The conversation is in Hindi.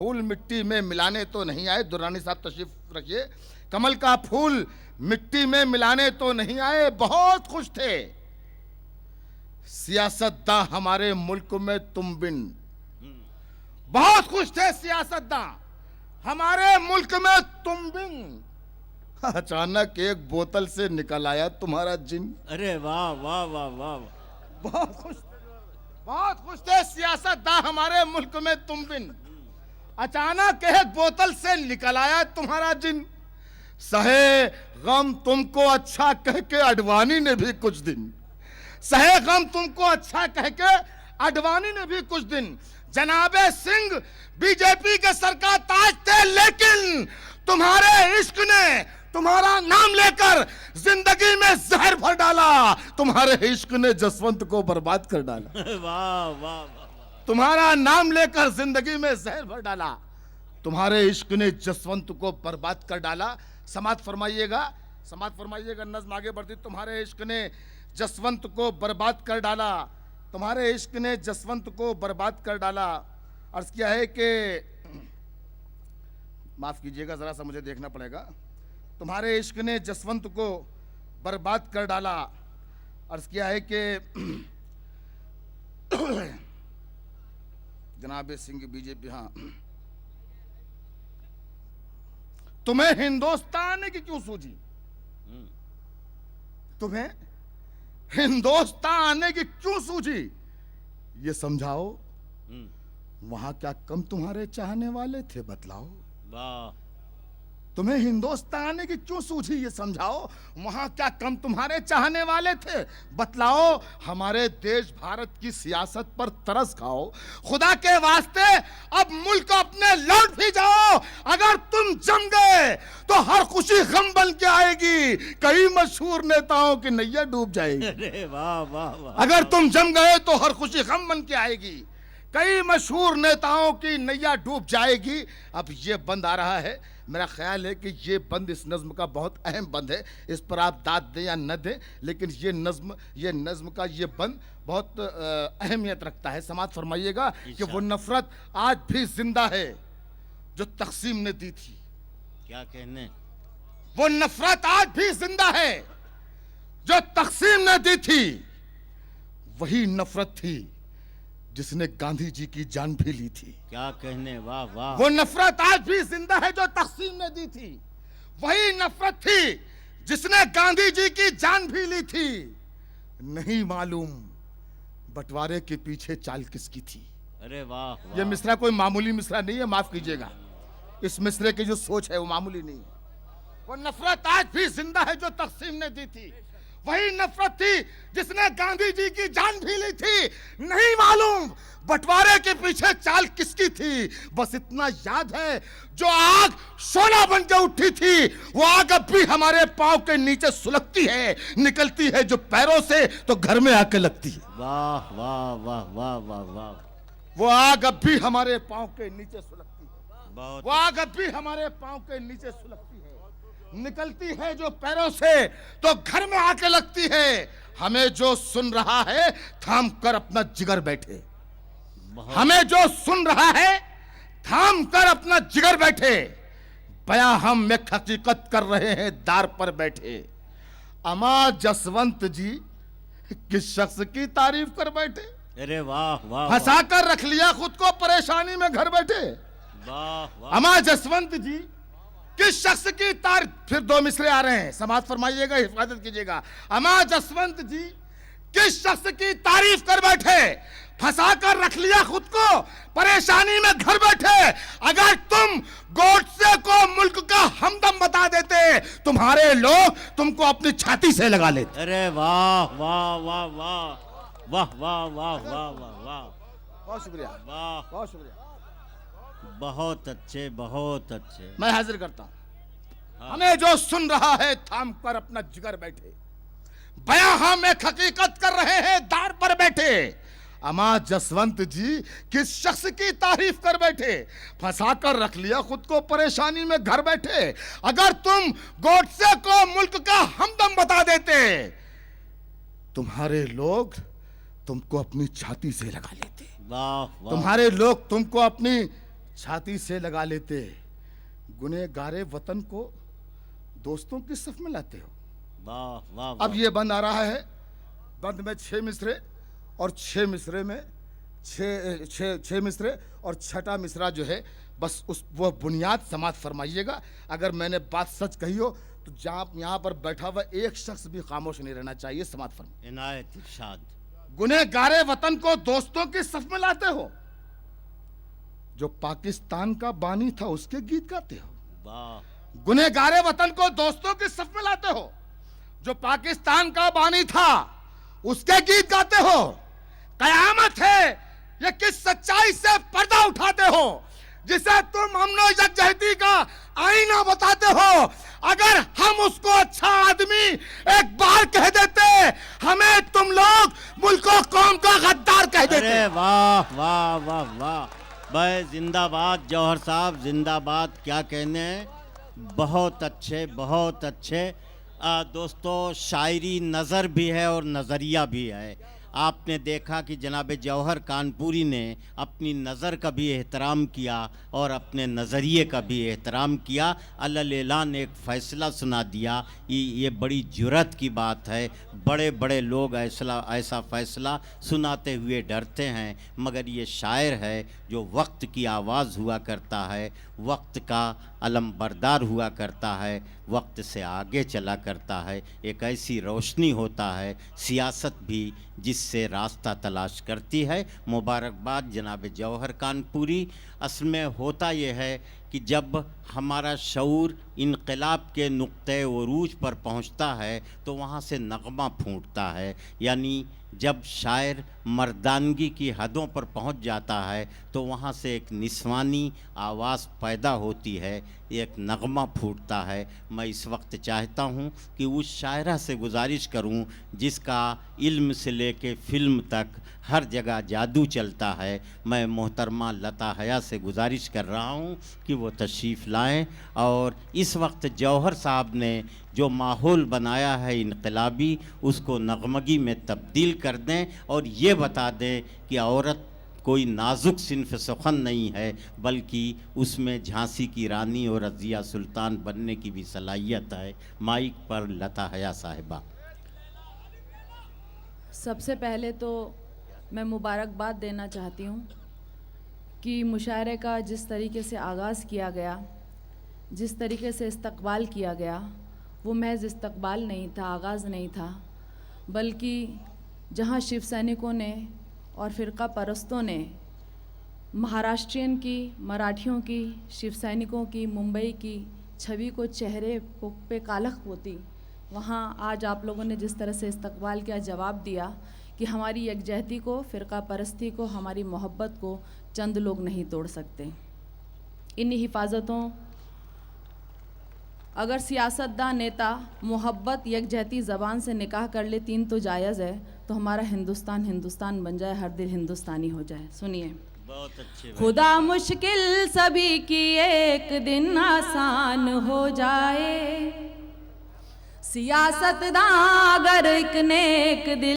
फूल मिट्टी में मिलाने तो नहीं आए। दुर्रानी साहब तशरीफ रखिए। कमल का फूल मिट्टी में मिलाने तो नहीं आए, बहुत खुश थे सियासतदां हमारे मुल्क में तुम बिन। बहुत खुश थे सियासतदां हमारे मुल्क में तुम बिन। अचानक एक बोतल से निकल आया तुम्हारा जिन। अरे वाह वाह वाह वाह। बहुत खुश थे सियासतदां हमारे मुल्क में तुम बिन। अचानक एक बोतल से निकल आया तुम्हारा जिन। सहे गम तुमको अच्छा कह के अडवाणी ने भी कुछ दिन, सहे गम तुमको अच्छा कह के अडवाणी ने भी कुछ दिन। जनाबे सिंह बीजेपी के सर का ताज थे, लेकिन तुम्हारे इश्क ने तुम्हारा नाम लेकर जिंदगी में जहर भर डाला। तुम्हारे इश्क ने जसवंत को बर्बाद कर डाला। वाह वाह वाह। तुम्हारा नाम लेकर जिंदगी में जहर भर डाला। तुम्हारे इश्क ने जसवंत को बर्बाद कर डाला। समात फरमाइएगा, समात फरमाइएगा। नज्म आगे बढ़ती। तुम्हारे इश्क ने जसवंत को बर्बाद कर डाला। तुम्हारे इश्क ने जसवंत को बर्बाद कर डाला। अर्ज किया है कि माफ कीजिएगा, जरा सा मुझे देखना पड़ेगा। तुम्हारे इश्क ने जसवंत को बर्बाद कर डाला। अर्ज किया है कि जनाबे सिंह बीजेपी, हाँ, तुम्हें हिंदुस्तान आने की क्यों सूझी? तुम्हें हिंदुस्तान आने की क्यों सूझी? ये समझाओ। वहां क्या कम तुम्हारे चाहने वाले थे, बतलाओ। वाह। तुम्हें हिंदुस्तान आने की क्यों सूझी, ये समझाओ। वहां क्या कम तुम्हारे चाहने वाले थे, बतलाओ। हमारे देश भारत की सियासत पर तरस खाओ। खुदा के वास्ते अब मुल्क अपने लौट भी जाओ। अगर तुम जम गए तो हर खुशी गम बन के आएगी। कई मशहूर नेताओं की नैया डूब जाएगी। अरे वाह वाह वाह। अगर तुम जम गए तो हर खुशी गम बन के आएगी। कई मशहूर नेताओं की नैया डूब जाएगी। अब ये बंद आ रहा है। मेरा ख्याल है कि ये बंद इस नज्म का बहुत अहम बंद है। इस पर आप दाद दें या न दें, लेकिन ये नज्म का ये बंद बहुत अहमियत रखता है। समात फरमाइएगा कि वो नफरत आज भी जिंदा है जो तकसीम ने दी थी। क्या कहने? वो नफरत आज भी जिंदा है जो तकसीम ने दी थी। वही नफरत थी जिसने गांधी जी की जान भी ली थी। क्या कहने? वाह वाह। वो नफरत आज भी जिंदा है जो तकसीम ने दी थी। वही नफरत थी जिसने गांधी जी की जान भी ली थी। नहीं मालूम बंटवारे के पीछे चाल किसकी थी। अरे वाह वाह। ये मिसरा कोई मामूली मिसरा नहीं है, माफ कीजिएगा। इस मिसरे की जो सोच है वो मामूली नहीं है। वो नफरत आज भी जिंदा है जो तकसीम ने दी थी। वही नफरत थी जिसने गांधी जी की जान भी ली थी। नहीं मालूम बंटवारे के पीछे चाल किसकी थी। बस इतना याद है, जो आग शोला बन के उठी थी, वो आग अब भी हमारे पांव के नीचे सुलगती है। निकलती है जो पैरों से तो घर में आके लगती है। वाह वाह वाह वाह वाह वाह। वो आग अब भी हमारे पांव के नीचे सुलगती है। बहुत। वो आग अब भी हमारे पांव के नीचे सुलगती है। निकलती है जो पैरों से तो घर में आके लगती है। हमें जो सुन रहा है थाम कर अपना जिगर बैठे। हमें जो सुन रहा है थाम कर अपना जिगर बैठे। बयां हम एक हकीकत कर रहे हैं दार पर बैठे। अमा जसवंत जी किस शख्स की तारीफ कर बैठे। अरे वाह वाह। फंसा कर रख लिया खुद को परेशानी में घर बैठे। वाह वाह। अमा जसवंत जी किस शख्स की तारीफ। फिर दो मिसरे आ रहे हैं, समाज फरमाइएगा, हिफाजत कीजिएगा। अमा जसवंत जी किस शख्स की तारीफ कर बैठे। फंसा कर रख लिया खुद को परेशानी में घर बैठे। अगर तुम गोडसे को मुल्क का हमदम बता देते, तुम्हारे लोग तुमको अपनी छाती से लगा लेते। अरे वाह वाह वाह वाह वाह वाह वाह वाह वाह वाह। बहुत शुक्रिया, वाह। बहुत शुक्रिया। बहुत अच्छे बहुत अच्छे। मैं हाजिर करता हूं। हमें जो सुन रहा है थाम कर अपना जिगर बैठे। बयां हम एक हकीकत कर रहे हैं दार पर बैठे। अमा जसवंत जी किस शख्स की तारीफ कर बैठे। फंसा कर रख लिया खुद को परेशानी में घर बैठे। अगर तुम गोडसे को मुल्क का हमदम बता देते, तुम्हारे लोग तुमको अपनी छाती से लगा लेते। वाह वाह। तुम्हारे लोग तुमको अपनी छाती से लगा लेते, गुनहगारे वतन को दोस्तों की सफ में लाते हो। वाह वाह अब ये बंद आ रहा है, बंद में 6 मिसरे और 6 मिसरे में 6 मिसरे और छठा मिसरा जो है बस उस वो बुनियाद समाप्त फरमाइएगा। अगर मैंने बात सच कही हो तो जहाँ यहाँ पर बैठा हुआ एक शख्स भी खामोश नहीं रहना चाहिए। समाप्त फरमाइए। इनायत इरशाद। गुनहगारे वतन को दोस्तों की सफ में लाते हो, जो पाकिस्तान का बानी था उसके गीत गाते हो। वाह। गुनहगारे वतन को दोस्तों की सफ में लाते हो, जो पाकिस्तान का बानी था उसके गीत गाते हो। कयामत है ये किस सच्चाई से पर्दा उठाते हो, जिसे तुम अमनो यकजहती का आईना बताते हो। अगर हम उसको अच्छा आदमी एक बार कह देते, हमें तुम लोग मुल्क और कौम का गद्दार कह देते। अरे वाह वाह वाह वाह, भाई जिंदाबाद जौहर साहब, जिंदाबाद। क्या कहने हैं, बहुत अच्छे बहुत अच्छे। दोस्तों, शायरी नज़र भी है और नज़रिया भी है। आपने देखा कि जनाब जौहर कानपुरी ने अपनी नज़र का भी एहतराम किया और अपने नज़रिए का भी एहतराम किया। अल्लाह ने एक फ़ैसला सुना दिया। ये बड़ी जुर्रत की बात है। बड़े बड़े लोग ऐसा फ़ैसला सुनाते हुए डरते हैं, मगर ये शायर है जो वक्त की आवाज़ हुआ करता है, वक्त का अलमबरदार हुआ करता है, वक्त से आगे चला करता है। एक ऐसी रोशनी होता है सियासत भी जिससे रास्ता तलाश करती है। मुबारकबाद जनाब जौहर कानपुरी। असल में होता यह है कि जब हमारा शऊर इनकलाब के नुक्ते उरूज पर पहुंचता है तो वहाँ से नगमा फूटता है। यानी जब शायर मर्दानगी की हदों पर पहुंच जाता है तो वहाँ से एक निस्वानी आवाज़ पैदा होती है, एक नगमा फूटता है। मैं इस वक्त चाहता हूँ कि उस शायरा से गुजारिश करूँ जिसका इल्म से लेके फ़िल्म तक हर जगह जादू चलता है। मैं मोहतरमा लता हया से गुजारिश कर रहा हूँ कि वो तशरीफ़ लाएं और इस वक्त जौहर साहब ने जो माहौल बनाया है इनकलाबी, उसको नगमगी में तब्दील कर दें और ये बता दें कि औरत कोई नाजुक सिन्फ सुखन नहीं है, बल्कि उसमें झांसी की रानी और रज़िया सुल्तान बनने की भी सलाहियत है। माइक पर लता हया साहिबा। सबसे पहले तो मैं मुबारकबाद देना चाहती हूँ कि मुशायरे का जिस तरीके से आगाज़ किया गया, जिस तरीके से इस्तकबाल किया गया, वो महज इस्तकबाल नहीं था, आगाज़ नहीं था, बल्कि जहाँ शिव सैनिकों ने और फ़िरका परस्तों ने महाराष्ट्रियन की, मराठियों की, शिव सैनिकों की, मुंबई की छवि को चेहरे पे कालख पोती, वहाँ आज आप लोगों ने जिस तरह से इस्तकबाल किया, जवाब दिया कि हमारी यकजहती को, फ़िरका परस्ती को, हमारी मोहब्बत को चंद लोग नहीं तोड़ सकते। इन्हीं हिफाजतों, अगर सियासतदान नेता मोहब्बत यकजहती ज़बान से निकाह कर ले, तीन तो जायज़ है, तो हमारा हिंदुस्तान हिंदुस्तान बन जाए, हर दिल हिंदुस्तानी हो जाए। सुनिए, बहुत अच्छे। खुदा मुश्किल सभी की एक दिन आसान हो जाए, सियासतदान अगर एक नेक दिल